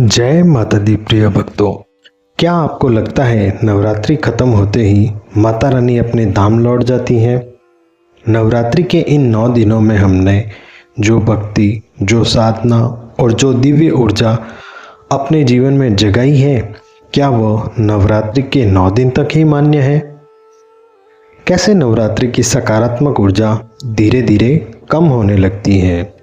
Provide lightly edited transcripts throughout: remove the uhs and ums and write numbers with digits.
जय माता दी प्रिय भक्तों, क्या आपको लगता है नवरात्रि खत्म होते ही माता रानी अपने धाम लौट जाती हैं? नवरात्रि के इन 9 दिनों में हमने जो भक्ति, जो साधना और जो दिव्य ऊर्जा अपने जीवन में जगाई है, क्या वह नवरात्रि के 9 दिन तक ही मान्य है? कैसे नवरात्रि की सकारात्मक ऊर्जा धीरे धीरे कम होने लगती है?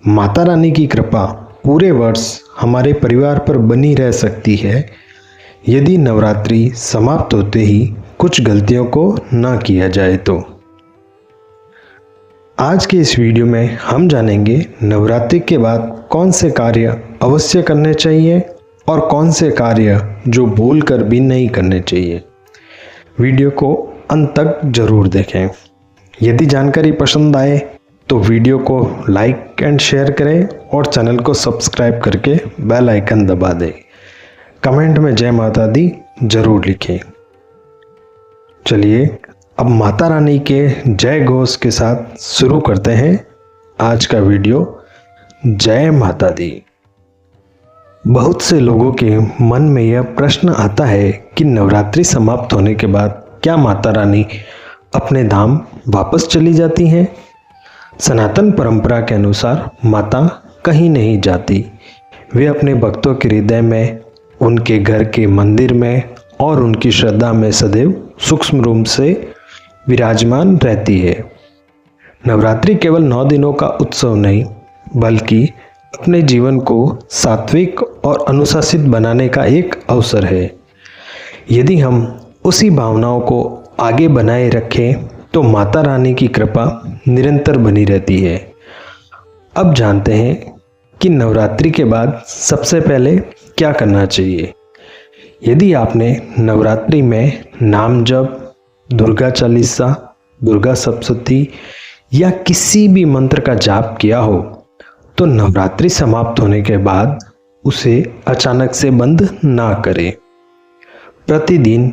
माता रानी की कृपा पूरे वर्ष हमारे परिवार पर बनी रह सकती है यदि नवरात्रि समाप्त होते ही कुछ गलतियों को न किया जाए तो। आज के इस वीडियो में हम जानेंगे नवरात्रि के बाद कौन से कार्य अवश्य करने चाहिए और कौन से कार्य जो भूल कर भी नहीं करने चाहिए। वीडियो को अंत तक जरूर देखें। यदि जानकारी पसंद आए तो वीडियो को लाइक एंड शेयर करें और चैनल को सब्सक्राइब करके बेल आइकन दबा दें। कमेंट में जय माता दी जरूर लिखें। चलिए अब माता रानी के जय घोष के साथ शुरू करते हैं आज का वीडियो। जय माता दी। बहुत से लोगों के मन में यह प्रश्न आता है कि नवरात्रि समाप्त होने के बाद क्या माता रानी अपने धाम वापस चली जाती हैं? सनातन परंपरा के अनुसार माता कहीं नहीं जाती। वे अपने भक्तों के हृदय में, उनके घर के मंदिर में और उनकी श्रद्धा में सदैव सूक्ष्म रूप से विराजमान रहती है। नवरात्रि केवल 9 दिनों का उत्सव नहीं, बल्कि अपने जीवन को सात्विक और अनुशासित बनाने का एक अवसर है। यदि हम उसी भावनाओं को आगे बनाए रखें तो माता रानी की कृपा निरंतर बनी रहती है। अब जानते हैं कि नवरात्रि के बाद सबसे पहले क्या करना चाहिए। यदि आपने नवरात्रि में नाम जप, दुर्गा चालीसा, दुर्गा सप्तशती या किसी भी मंत्र का जाप किया हो तो नवरात्रि समाप्त होने के बाद उसे अचानक से बंद ना करें। प्रतिदिन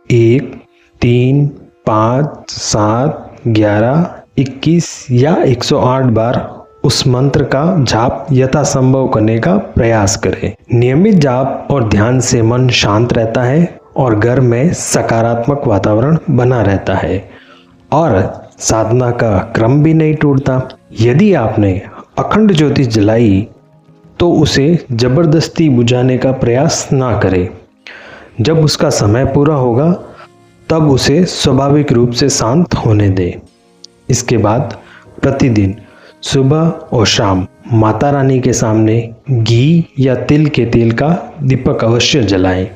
1, 3, 5, 7, 11, 21 या 108 बार उस मंत्र का जाप यथासंभव करने का प्रयास करें। नियमित जाप और ध्यान से मन शांत रहता है और घर में सकारात्मक वातावरण बना रहता है और साधना का क्रम भी नहीं टूटता। यदि आपने अखंड ज्योति जलाई तो उसे जबरदस्ती बुझाने का प्रयास ना करें। जब उसका समय पूरा होगा तब उसे स्वाभाविक रूप से शांत होने दें। इसके बाद प्रतिदिन सुबह और शाम माता रानी के सामने घी या तिल के तेल का दीपक अवश्य जलाएं।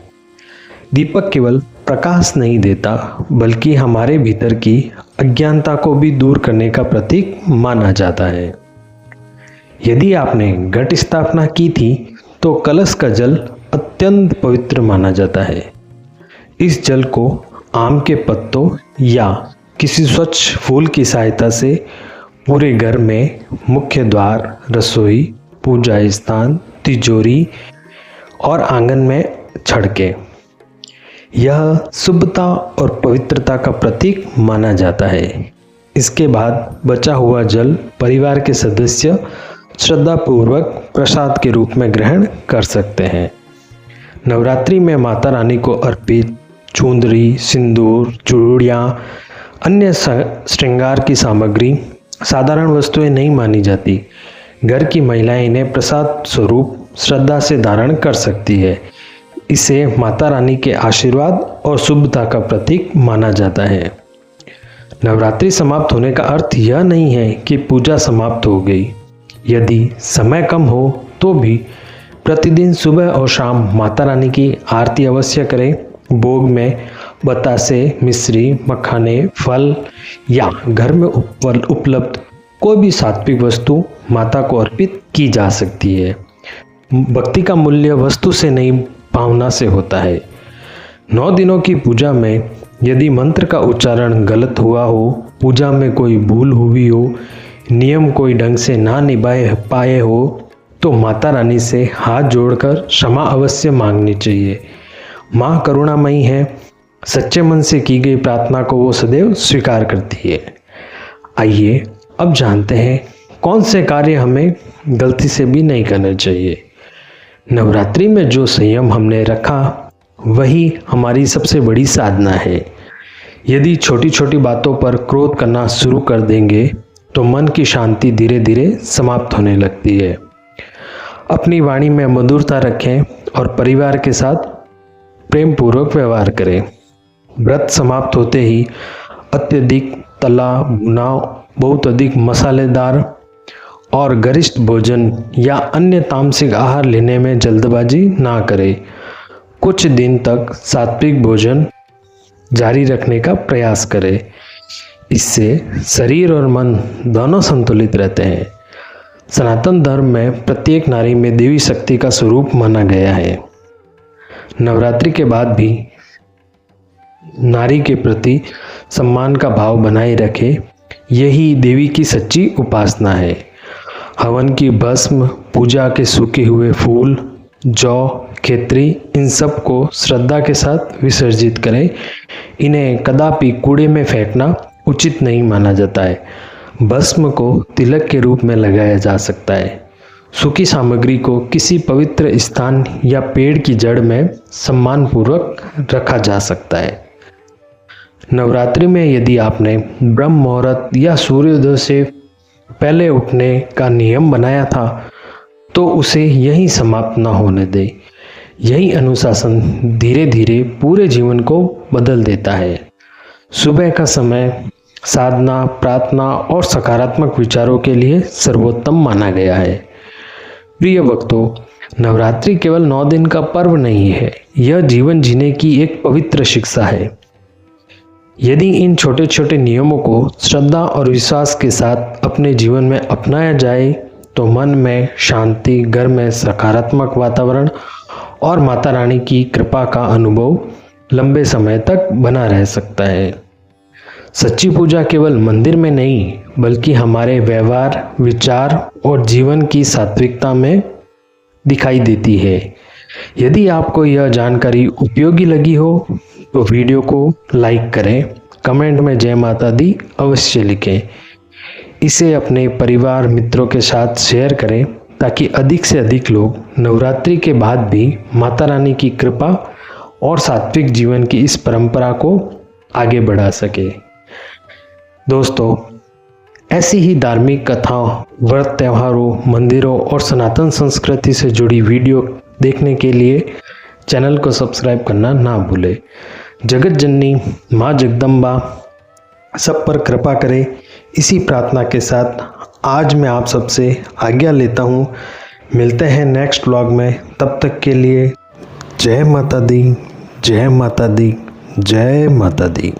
दीपक केवल प्रकाश नहीं देता, बल्कि हमारे भीतर की अज्ञानता को भी दूर करने का प्रतीक माना जाता है। यदि आपने घट स्थापना की थी तो कलश का जल अत्यंत पवित्र माना जाता है। इस जल को आम के पत्तों या किसी स्वच्छ फूल की सहायता से पूरे घर में मुख्य द्वार, रसोई, पूजा स्थान, तिजोरी और आंगन में छिड़के। यह शुभता और पवित्रता का प्रतीक माना जाता है। इसके बाद बचा हुआ जल परिवार के सदस्य श्रद्धापूर्वक प्रसाद के रूप में ग्रहण कर सकते हैं। नवरात्रि में माता रानी को अर्पित चुंदरी, सिंदूर, चूड़ियाँ, अन्य श्रृंगार की सामग्री साधारण वस्तुएं नहीं मानी जाती। घर की महिलाएं इन्हें प्रसाद स्वरूप श्रद्धा से धारण कर सकती है। इसे माता रानी के आशीर्वाद और शुभता का प्रतीक माना जाता है। नवरात्रि समाप्त होने का अर्थ यह नहीं है कि पूजा समाप्त हो गई। यदि समय कम हो तो भी प्रतिदिन सुबह और शाम माता रानी की आरती अवश्य करें। भोग में बतासे, मिश्री, मखाने, फल या घर में उपलब्ध कोई भी सात्विक वस्तु माता को अर्पित की जा सकती है। भक्ति का मूल्य वस्तु से नहीं, भावना से होता है। 9 दिनों की पूजा में यदि मंत्र का उच्चारण गलत हुआ हो, पूजा में कोई भूल हुई हो, नियम कोई ढंग से ना निभाए पाए हो तो माता रानी से हाथ जोड़कर क्षमा अवश्य मांगनी चाहिए। माँ करुणामयी है। सच्चे मन से की गई प्रार्थना को वो सदैव स्वीकार करती है। आइए अब जानते हैं कौन से कार्य हमें गलती से भी नहीं करने चाहिए। नवरात्रि में जो संयम हमने रखा वही हमारी सबसे बड़ी साधना है। यदि छोटी छोटी बातों पर क्रोध करना शुरू कर देंगे तो मन की शांति धीरे धीरे समाप्त होने लगती है। अपनी वाणी में मधुरता रखें और परिवार के साथ प्रेम पूर्वक व्यवहार करें। व्रत समाप्त होते ही अत्यधिक तला भुना, बहुत अधिक मसालेदार और गरिष्ठ भोजन या अन्य तामसिक आहार लेने में जल्दबाजी ना करें। कुछ दिन तक सात्विक भोजन जारी रखने का प्रयास करें। इससे शरीर और मन दोनों संतुलित रहते हैं। सनातन धर्म में प्रत्येक नारी में देवी शक्ति का स्वरूप माना गया है। नवरात्रि के बाद भी नारी के प्रति सम्मान का भाव बनाए रखे, यही देवी की सच्ची उपासना है। हवन की भस्म, पूजा के सूखे हुए फूल, जौ, खेतरी, इन सब को श्रद्धा के साथ विसर्जित करें। इन्हें कदापि कूड़े में फेंकना उचित नहीं माना जाता है। भस्म को तिलक के रूप में लगाया जा सकता है। सूखी सामग्री को किसी पवित्र स्थान या पेड़ की जड़ में सम्मानपूर्वक रखा जा सकता है। नवरात्रि में यदि आपने ब्रह्म मुहूर्त या सूर्योदय से पहले उठने का नियम बनाया था तो उसे यहीं समाप्त न होने दें। यही अनुशासन धीरे धीरे पूरे जीवन को बदल देता है। सुबह का समय साधना, प्रार्थना और सकारात्मक विचारों के लिए सर्वोत्तम माना गया है। प्रिय भक्तों, नवरात्रि केवल 9 दिन का पर्व नहीं है, यह जीवन जीने की एक पवित्र शिक्षा है। यदि इन छोटे छोटे नियमों को श्रद्धा और विश्वास के साथ अपने जीवन में अपनाया जाए तो मन में शांति, घर में सकारात्मक वातावरण और माता रानी की कृपा का अनुभव लंबे समय तक बना रह सकता है। सच्ची पूजा केवल मंदिर में नहीं बल्कि हमारे व्यवहार, विचार और जीवन की सात्विकता में दिखाई देती है। यदि आपको यह जानकारी उपयोगी लगी हो तो वीडियो को लाइक करें, कमेंट में जय माता दी अवश्य लिखें। इसे अपने परिवार, मित्रों के साथ शेयर करें ताकि अधिक से अधिक लोग नवरात्रि के बाद भी माता रानी की कृपा और सात्विक जीवन की इस परंपरा को आगे बढ़ा सके। दोस्तों, ऐसी ही धार्मिक कथाओं, व्रत, त्योहारों, मंदिरों और सनातन संस्कृति से जुड़ी वीडियो देखने के लिए चैनल को सब्सक्राइब करना ना भूलें। जगत जननी माँ जगदम्बा सब पर कृपा करे, इसी प्रार्थना के साथ आज मैं आप सबसे आज्ञा लेता हूँ। मिलते हैं नेक्स्ट व्लॉग में, तब तक के लिए जय माता दी, जय माता दी, जय माता दी।